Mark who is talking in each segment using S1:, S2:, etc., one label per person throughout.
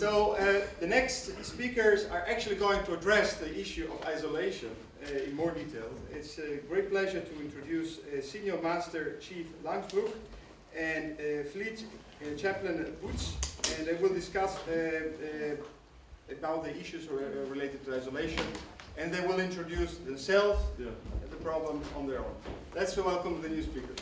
S1: So the next speakers are actually going to address the issue of isolation in more detail. It's a great pleasure to introduce Senior Master Chief Langbroek and Fleet Chaplain Boots, and they will discuss about the issues related to isolation, and they will introduce themselves and the problem on their own. Let's welcome the new speakers.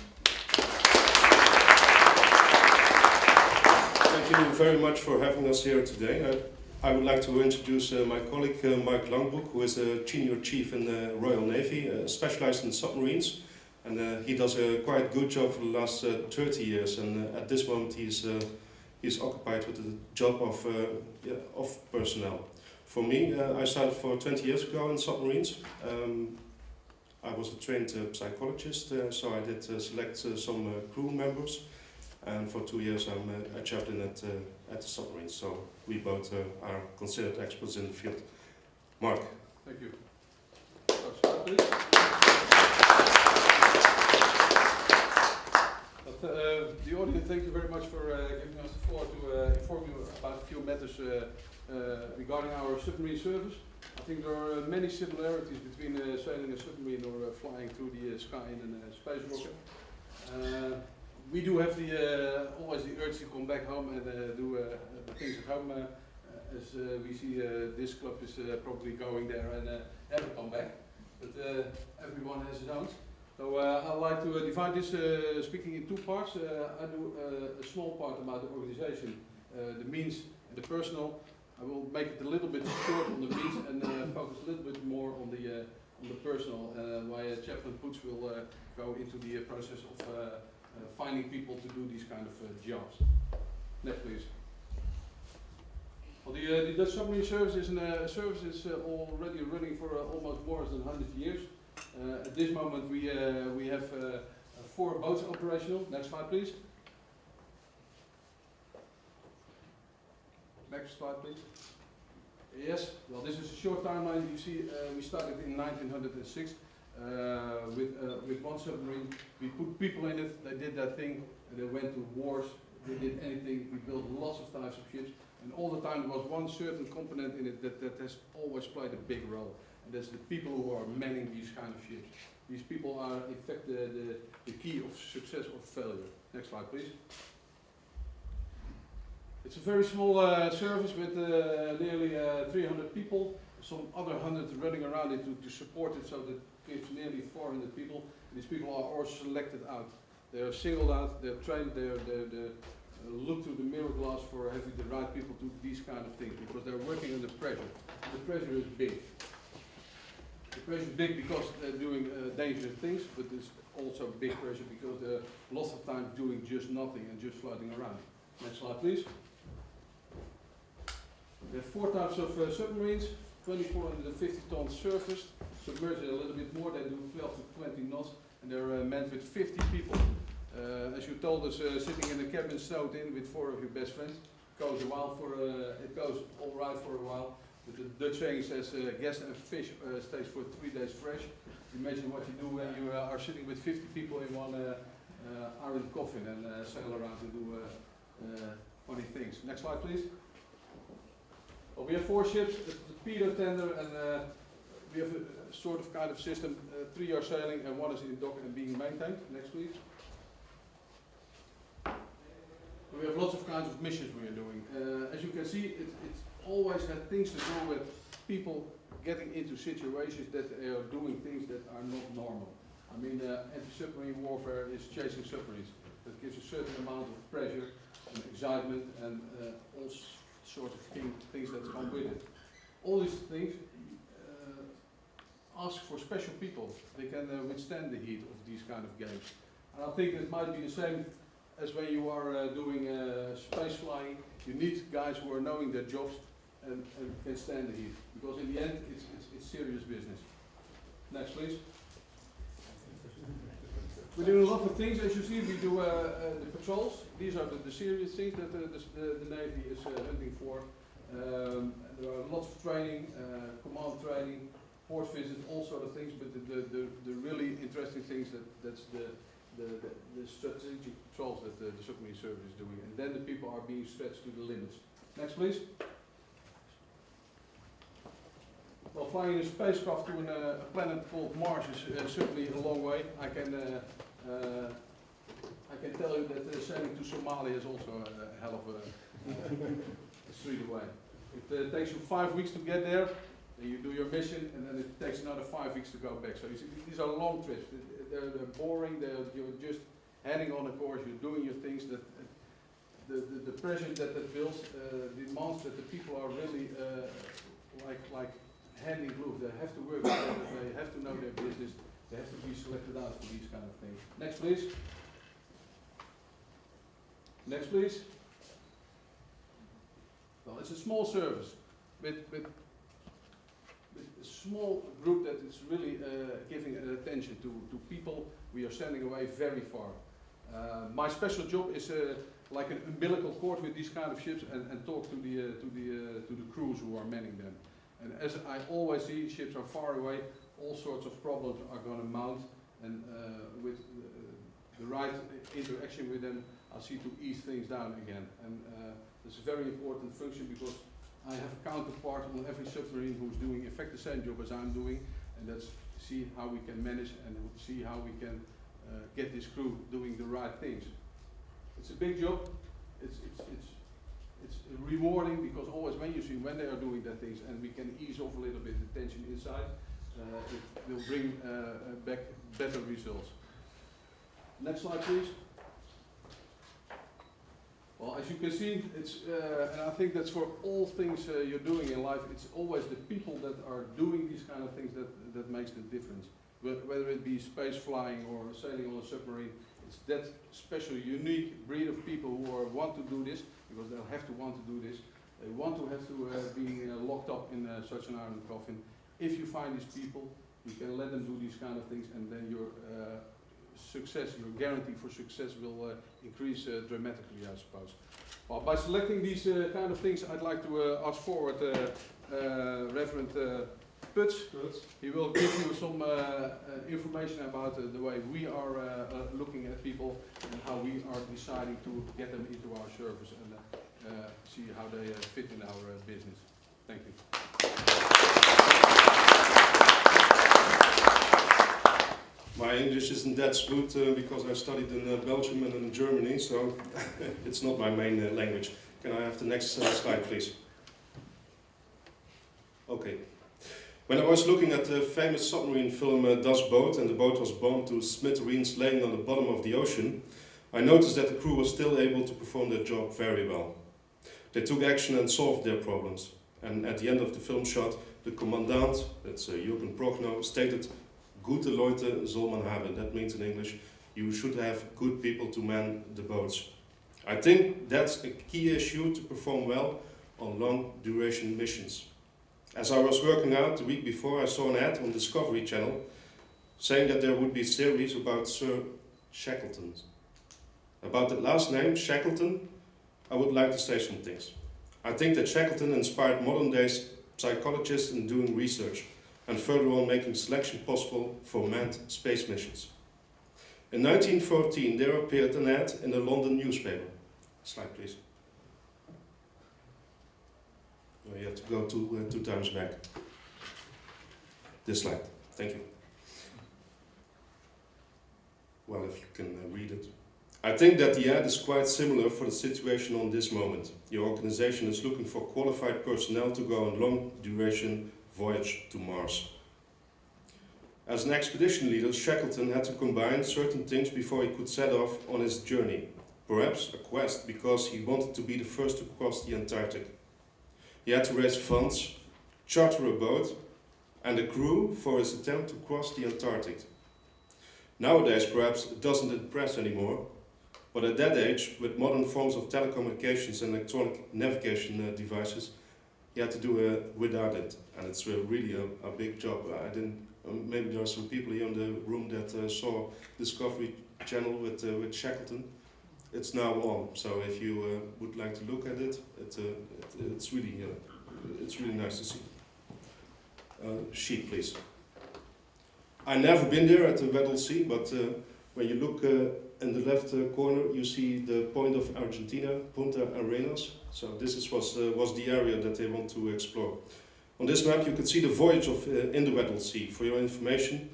S2: Thank you very much for having us here today. I would like to introduce my colleague Mike Langbroek, who is a Senior Chief in the Royal Navy, specialized in submarines. And he does a quite good job for the last 30 years, and at this moment he's occupied with the job of personnel. For me, I started 20 years ago in submarines. I was a trained psychologist, so I did select some crew members. And for 2 years I'm a chaplain at the submarines, so we both are considered experts in the field. Mark.
S3: Thank you. Start, please. The audience, thank you very much for giving us the floor to inform you about a few matters regarding our submarine service. I think there are many similarities between sailing a submarine or flying through the sky in a space rocket. We do have always the urge to come back home and do the things at home. As we see, this club is probably going there and never come back. But everyone has his own. So I'd like to divide this speaking in two parts. I do a small part about the organization, the means and the personal. I will make it a little bit short on the means and focus a little bit more on the personal. Why Chaplain Poots will go into the process of finding people to do these kind of jobs. Next, please. Well, the Dutch Submarine Service is a service is already running for almost more than 100 years. At this moment, we have 4 boats operational. Next slide, please. Next slide, please. Yes. Well, this is a short timeline. You see, we started in 1906. With one submarine, we put people in it, they did their thing, and they went to wars, they did anything, we built lots of types of ships, and all the time there was one certain component in it that has always played a big role, and that's the people who are manning these kind of ships. These people are in fact the key of success or failure. Next slide, please. It's a very small service with nearly 300 people, some other 100 running around it to support it, so that gives nearly 400 people. These people are all selected out. They are singled out, they're trained, they look through the mirror glass for having the right people to do these kind of things, because they're working under pressure. The pressure is big. The pressure is big because they're doing dangerous things, but there's also big pressure because they're lots of times doing just nothing and just floating around. Next slide, please. We have 4 types of submarines, 2,450 tons surface, submerged a little bit more, they do 12 to 20 knots, and they're manned with 50 people. As you told us, sitting in a cabin snowed in with 4 of your best friends, goes it goes all right for a while, but the Dutch saying says guest and fish stays for 3 days fresh. Imagine what you do when you are sitting with 50 people in one iron coffin and sail around and do funny things. Next slide, please. Well, we have 4 ships, the torpedo tender, and we have a sort of kind of system. 3 are sailing and 1 is in dock and being maintained. Next, please. We have lots of kinds of missions we are doing. As you can see, it's always had things to do with people getting into situations that they are doing things that are not normal. I mean, anti-submarine warfare is chasing submarines. That gives a certain amount of pressure and excitement and all sorts of things that come with it. All these things ask for special people. They can withstand the heat of these kind of games. And I think it might be the same as when you are doing space flying. You need guys who are knowing their jobs and can stand the heat. Because in the end, it's serious business. Next, please. We're doing a lot of things. As you see, we do the patrols. These are the serious things that the Navy is hunting for. There are lots of training, command training, port visits, all sort of things. But the really interesting things that's the strategic patrols that the submarine service is doing. And then the people are being stretched to the limits. Next, please. Well, flying in a spacecraft to a planet called Mars is certainly a long way. I can tell you that sailing to Somalia is also a hell of a street away. It takes you 5 weeks to get there, then you do your mission, and then it takes another 5 weeks to go back. So you see, these are long trips. They're boring. You're just heading on a course. You're doing your things. The pressure that builds demands that the people are really like hand in glove. They have to work together. They have to know their business. They have to be selected out for these kind of things. Next, please. Next, please. Well, it's a small service with a small group that is really giving attention to people. We are sending away very far. My special job is like an umbilical cord with these kind of ships and talk to the crews who are manning them. And as I always see, ships are far away. All sorts of problems are going to mount, and with the right interaction with them, I'll see to ease things down again. And it's a very important function because I have a counterpart on every submarine who's doing in fact the same job as I'm doing, and that's see how we can manage and see how we can get this crew doing the right things. It's a big job. It's rewarding because always when you see when they are doing their things and we can ease off a little bit the tension inside, it will bring back better results. Next slide, please. Well, as you can see, it's and I think that's for all things you're doing in life. It's always the people that are doing these kind of things that makes the difference. Whether it be space flying or sailing on a submarine, it's that special, unique breed of people who want to do this because they'll have to want to do this. They want to have to be locked up in such an iron coffin. If you find these people, you can let them do these kind of things, and then your success, your guarantee for success will increase dramatically, I suppose. Well, by selecting these kind of things, I'd like to ask forward Reverend Puts. He will give you some information about the way we are looking at people and how we are deciding to get them into our service and see how they fit in our business. Thank you.
S2: My English isn't that smooth because I studied in Belgium and in Germany, so it's not my main language. Can I have the next slide, please? Okay. When I was looking at the famous submarine film Das Boot, and the boat was bombed to smithereens laying on the bottom of the ocean, I noticed that the crew was still able to perform their job very well. They took action and solved their problems. And at the end of the film shot, the commandant, that's Jürgen Prochnow, stated, "Gute Leute soll man haben." That means in English, you should have good people to man the boats. I think that's a key issue to perform well on long duration missions. As I was working out the week before, I saw an ad on Discovery Channel saying that there would be a series about Sir Shackleton. About the last name, Shackleton, I would like to say some things. I think that Shackleton inspired modern day psychologists in doing research and further on making selection possible for manned space missions. In 1914 there appeared an ad in a London newspaper. Slide please. Oh, you have to go two times back. This slide, thank you. Well, if you can read it. I think that the ad is quite similar for the situation on this moment. Your organization is looking for qualified personnel to go on long duration voyage to Mars. As an expedition leader, Shackleton had to combine certain things before he could set off on his journey. Perhaps a quest, because he wanted to be the first to cross the Antarctic. He had to raise funds, charter a boat, and a crew for his attempt to cross the Antarctic. Nowadays, perhaps it doesn't impress anymore, but at that age, with modern forms of telecommunications and electronic navigation devices, he had to do without it, and it's really a big job. Maybe there are some people here in the room that saw Discovery Channel with Shackleton. It's now on, so if you would like to look at it, it's really nice to see. Sheet, please. I've never been there at the Weddell Sea, but When you look in the left corner, you see the point of Argentina, Punta Arenas. So this was the area that they want to explore. On this map you can see the voyage of in the Weddell Sea. For your information,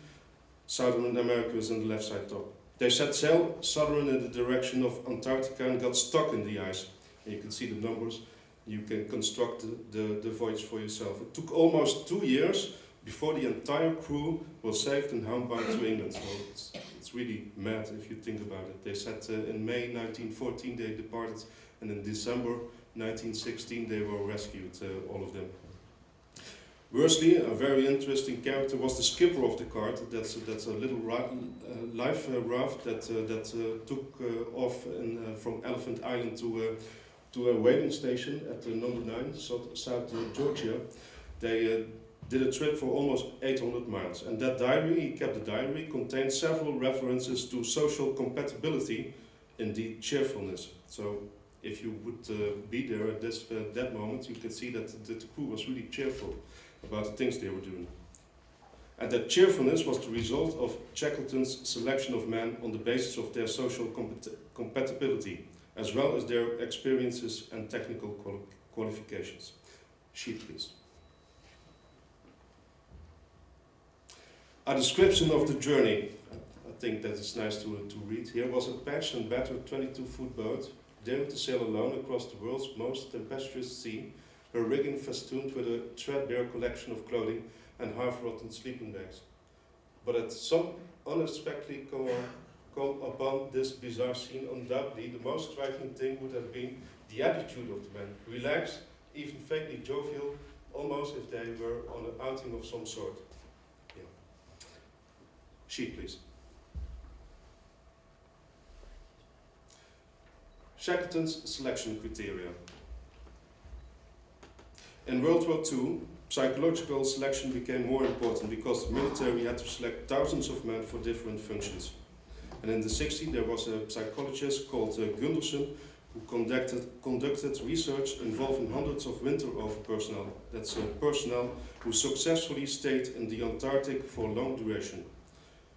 S2: Southern America is on the left side top. They set sail southern in the direction of Antarctica and got stuck in the ice. And you can see the numbers. You can construct the voyage for yourself. It took almost 2 years before the entire crew was saved and homebound to England. So it's really mad if you think about it. They said in May 1914 they departed, and in December 1916 they were rescued, all of them. Worsley, a very interesting character, was the skipper of the cart. That's a little life raft that took off from Elephant Island to a whaling station at number 9, South Georgia. They did a trip for almost 800 miles. And that diary, he kept the diary, contained several references to social compatibility, indeed cheerfulness. So if you would be there at that moment, you can see that the crew was really cheerful about the things they were doing. And that cheerfulness was the result of Shackleton's selection of men on the basis of their social compatibility, as well as their experiences and technical qualifications. Sheet, please. A description of the journey. I think that is nice to read. Here was a patched and battered 22-foot boat, daring to sail alone across the world's most tempestuous sea, her rigging festooned with a threadbare collection of clothing and half-rotten sleeping bags. But at some unexpectedly come upon this bizarre scene, undoubtedly the most striking thing would have been the attitude of the men. Relaxed, even faintly jovial, almost if they were on an outing of some sort. Yeah. Sheet, please. Shackleton's selection criteria. In World War II, psychological selection became more important because the military had to select thousands of men for different functions. And in the 60s, there was a psychologist called Gunderson who conducted research involving hundreds of winter-over personnel. That's personnel who successfully stayed in the Antarctic for long duration.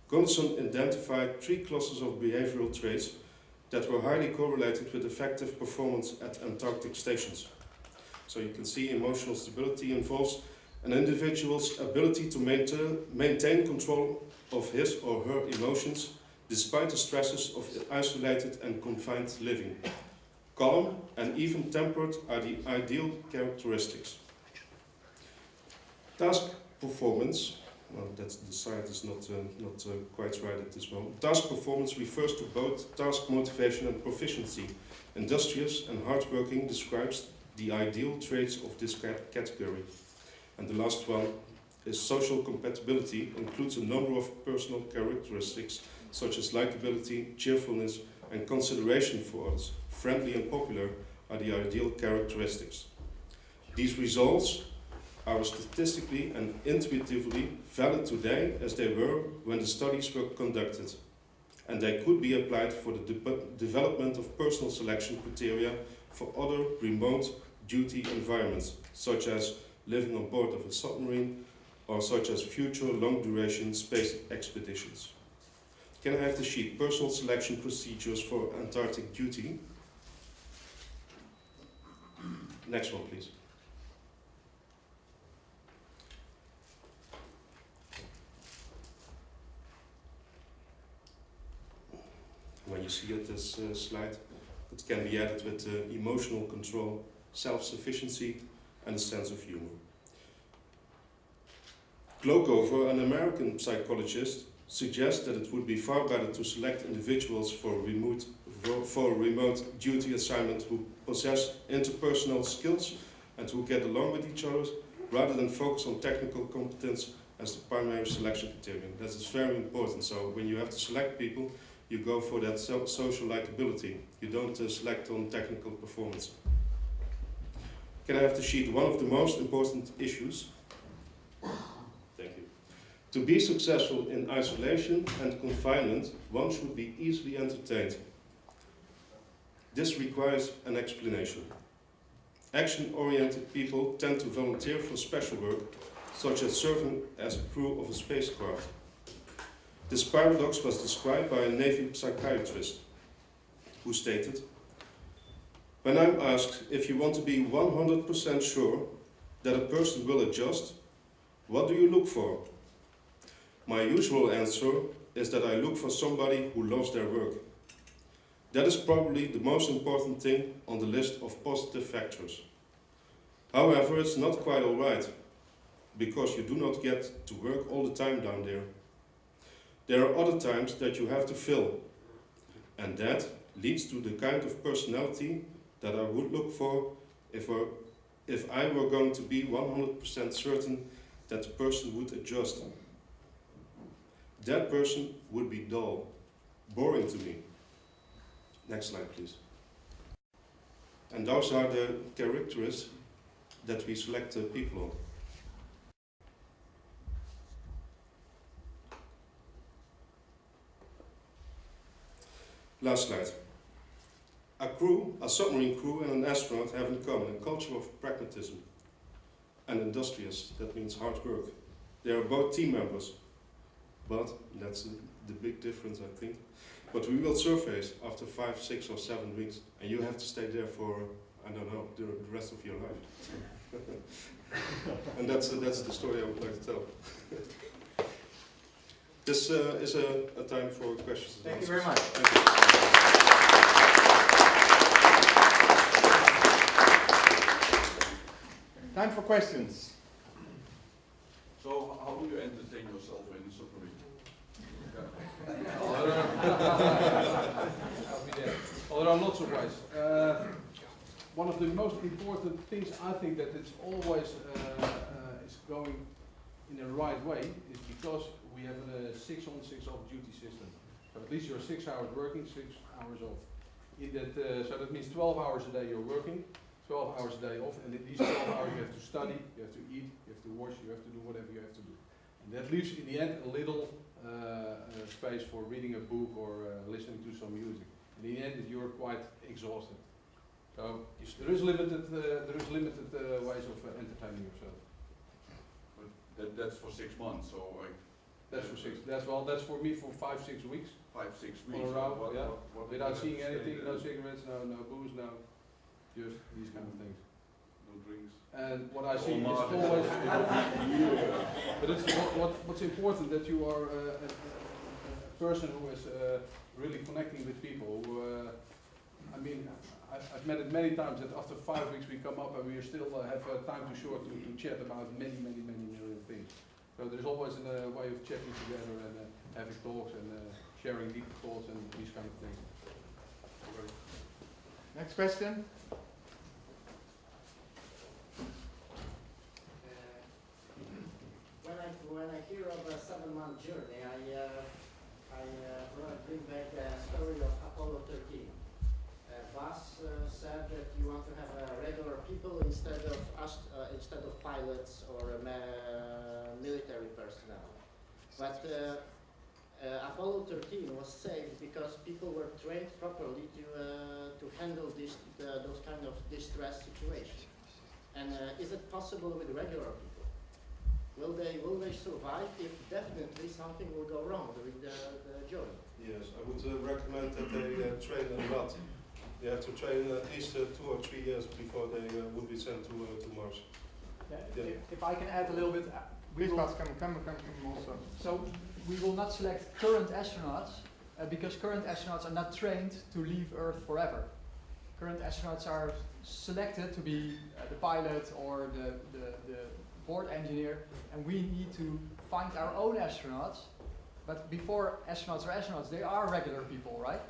S2: Gunderson identified 3 classes of behavioral traits that were highly correlated with effective performance at Antarctic stations. So you can see emotional stability involves an individual's ability to maintain control of his or her emotions despite the stresses of isolated and confined living. Calm and even-tempered are the ideal characteristics. Task performance, well, the slide is not quite right at this moment. Task performance refers to both task motivation and proficiency. Industrious and hardworking describes the ideal traits of this category. And the last one is social compatibility, includes a number of personal characteristics such as likability, cheerfulness, and consideration for others. Friendly and popular are the ideal characteristics. These results are statistically and intuitively valid today as they were when the studies were conducted, and they could be applied for the development of personal selection criteria for other remote duty environments, such as living on board of a submarine or such as future long-duration space expeditions. Can I have the sheet? Personal selection procedures for Antarctic duty. Next one, please. When you see it, this slide, it can be added with emotional control, self-sufficiency, and a sense of humor. Glocover, an American psychologist, suggests that it would be far better to select individuals for a remote duty assignment who possess interpersonal skills and who get along with each other, rather than focus on technical competence as the primary selection criterion. That is very important. So when you have to select people, you go for that social likability. You don't select on technical performance. Can I have the sheet? One of the most important issues. Thank you. To be successful in isolation and confinement, one should be easily entertained. This requires an explanation. Action-oriented people tend to volunteer for special work, such as serving as a crew of a spacecraft. This paradox was described by a Navy psychiatrist who stated, "When I'm asked if you want to be 100% sure that a person will adjust, what do you look for? My usual answer is that I look for somebody who loves their work. That is probably the most important thing on the list of positive factors. However, it's not quite all right, because you do not get to work all the time down there. There are other times that you have to fill, and that leads to the kind of personality that I would look for if I were going to be 100% certain that the person would adjust. That person would be dull, boring to me." Next slide, please. And those are the characteristics that we select people on. Last slide. A submarine crew and an astronaut have in common a culture of pragmatism and industrious. That means hard work. They are both team members, but that's the big difference, I think. But we will surface after 5, 6 or 7 weeks, and you have to stay there for, I don't know, the rest of your life. And that's the story I would like to tell. This is a time for questions and
S1: Thank
S2: answers.
S1: you very much.
S2: Thank you.
S1: Time for questions.
S4: So, how do you entertain yourself in the submarine?
S3: Well, there are lots of ways. One of the most important things I think that it's always is going in the right way is because we have a 6 on 6 off duty system. So at least you're 6 hours working, 6 hours off. In that, so that means 12 hours a day you're working, 12 hours a day off, and in these 12 hours you have to study, you have to eat, you have to wash, you have to do whatever you have to do. And that leaves in the end a little space for reading a book or listening to some music. In the end, you're quite exhausted. So there is limited ways of entertaining yourself.
S4: But that's for 6 months, so
S3: That's for 6. That's for me for 5, 6 weeks.
S4: 5, 6
S3: All
S4: weeks.
S3: around,
S4: What-
S3: yeah.
S4: what
S3: Without
S4: do you
S3: seeing
S4: have to
S3: anything,
S4: stay
S3: no
S4: there?
S3: cigarettes, no booze, no, just these kind of things.
S4: No drinks.
S3: And what I see is
S4: Martin.
S3: always, but it's what's important that you are a person who is really connecting with people. Who, I mean, I've met it many times that after 5 weeks we come up and we still have time to short to chat about many million things. So there's always a way of chatting together and having talks and sharing deep thoughts and these kind of things.
S1: Next question.
S5: When I hear of a 7-month journey, I bring back the story of Apollo 13. Buzz said that you want to have regular people instead of pilots or military personnel. But Apollo 13 was saved because people were trained properly to handle those kind of distress situations. And is it possible with regular people? Will they survive if definitely something will go wrong during the journey?
S2: Yes, I would recommend that they train a lot. They have to train at least 2 or 3 years before they would be sent to Mars. Yeah.
S6: If I can add a little bit,
S1: Please, Bas, come also.
S6: so we will not select current astronauts because current astronauts are not trained to leave Earth forever. Current astronauts are selected to be the pilot or the board engineer, and we need to find our own astronauts. But before astronauts are astronauts, they are regular people, right?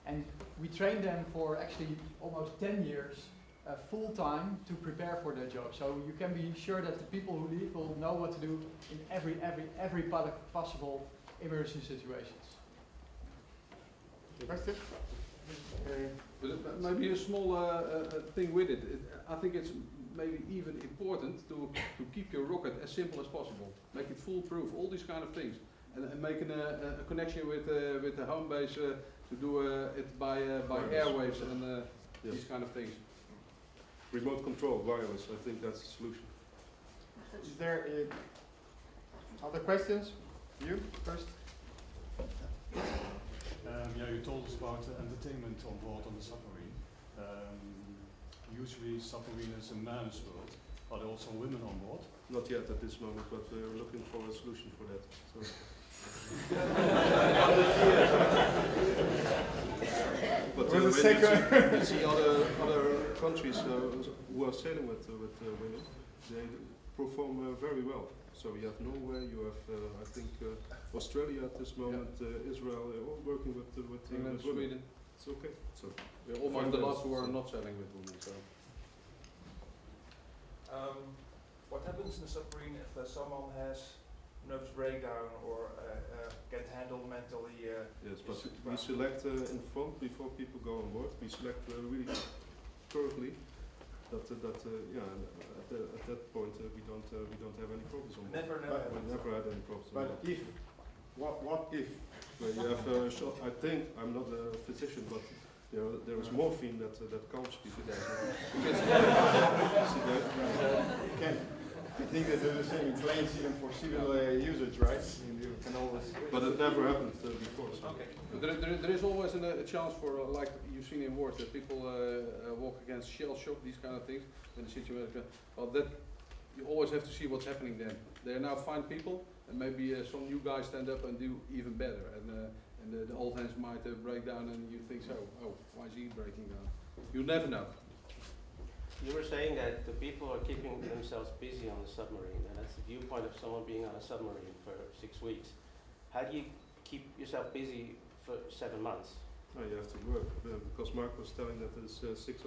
S6: And we train them for actually almost 10 years full time to prepare for their job. So you can be sure that the people who leave will know what to do in every possible emergency situations.
S1: Question?
S3: But maybe a small thing with it. I think it's maybe even important to keep your rocket as simple as possible. Make it foolproof, all these kind of things. And making a connection with the home base to do it by airwaves and these kind of things.
S2: Remote control, wireless, I think that's the solution.
S1: Is there other questions? You first?
S7: Yeah, you told us about entertainment on board on the submarine. Usually submarine is a man's world. Are there also women on board?
S2: Not yet at this moment, but we're looking for a solution for that. So. But when you see other countries who are sailing with women, they perform very well. So you have Norway, you have I think Australia at this moment, Israel, they're all working with
S3: England,
S2: with women.
S3: Sweden.
S2: It's okay. So
S3: We're almost the last who are not sailing with women. So.
S8: What happens in a submarine if someone has nervous breakdown or can't handle mentally?
S2: yes, but we select in front before people go on board. We select really thoroughly. At that point we don't have any problems on board.
S8: Never
S2: We never had any problems. On
S1: But
S2: board.
S1: if, what if?
S2: Well, you have shot. I think I'm not a physician, but there is morphine that calms people down.
S1: I think they do the same in planes even for civil usage, right? You can always.
S2: But it never happened before. So.
S8: Okay.
S3: But there is always a chance for, like you've seen in wars, that people walk against shell shock, these kind of things, in the situation. Well, that you always have to see what's happening then. They are now fine people, and maybe some new guys stand up and do even better. And the old hands might break down, and you think, so, oh, why is he breaking down? You never know.
S9: You were saying that the people are keeping themselves busy on the submarine, and that's the viewpoint of someone being on a submarine for 6 weeks. How do you keep yourself busy for 7 months?
S2: No, you have to work because Mark was telling that it's 6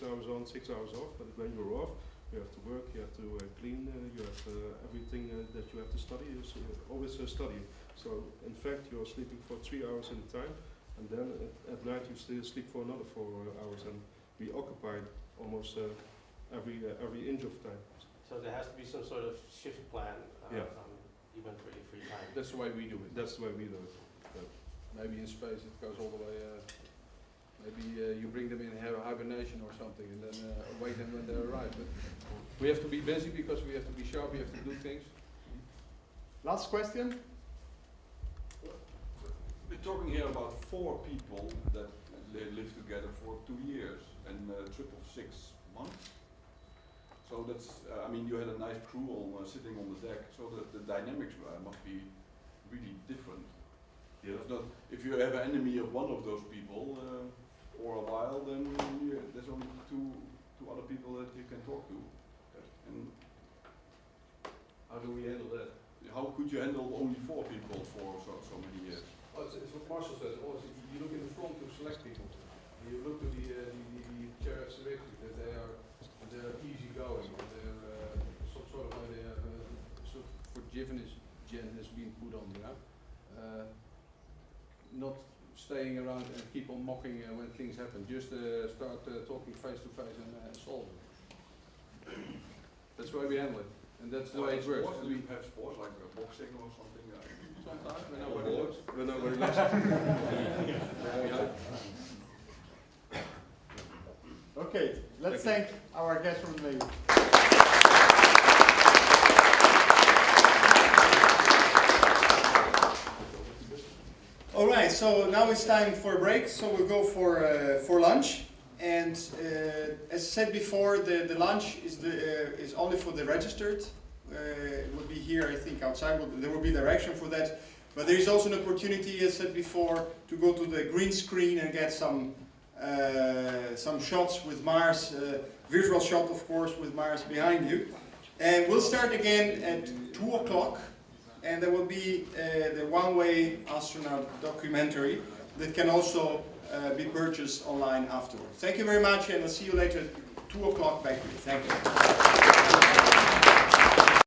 S2: hours on, 6 hours off. But when you're off, you have to work, you have to clean, you have everything that you have to study. You always study. So in fact, you're sleeping for 3 hours at a time, and then at night you still sleep for another 4 hours. And we occupy almost every inch of time.
S9: So there has to be some sort of shift plan, even for your free time.
S3: That's the way we do it.
S2: That's the way we do it.
S3: Maybe in space it goes all the way. Maybe you bring them in hibernation or something, and then await them when they arrive. But we have to be busy because we have to be sharp. We have to do things.
S1: Last question.
S4: We're talking here about 4 people that they live together for 2 years and a trip of 6 months. So that's, I mean, you had a nice crew on, sitting on the deck, so that the dynamics must be really different.
S2: Yeah.
S4: It's not, if you have an enemy of one of those people for a while, then there's only two other people that you can talk to. And
S3: How do we handle that?
S4: how could you handle only 4 people for so many years?
S3: Well, it's what Marcel says. Always, you look in the front to select people. You look to the characteristics that they're easygoing. They're some sort of way they have sort of forgiveness has been put on them. Not staying around and keep on mocking when things happen. Just start talking face to face and solve it. That's the way we handle it, and that's the way it works.
S4: Do you have sports like boxing or something?
S3: Sometimes when nobody looks.
S2: When nobody looks.
S1: Okay, let's thank our guest from the Navy. All right, so now it's time for a break. So we'll go for lunch. And as said before, the lunch is only for the registered. It will be here, I think, outside. There will be direction for that. But there is also an opportunity, as said before, to go to the green screen and get some shots with Mars, visual shot, of course, with Mars behind you. And we'll start again at 2 o'clock. And there will be the one-way astronaut documentary that can also be purchased online afterwards. Thank you very much, and I'll see you later at 2 o'clock back here. Thank you.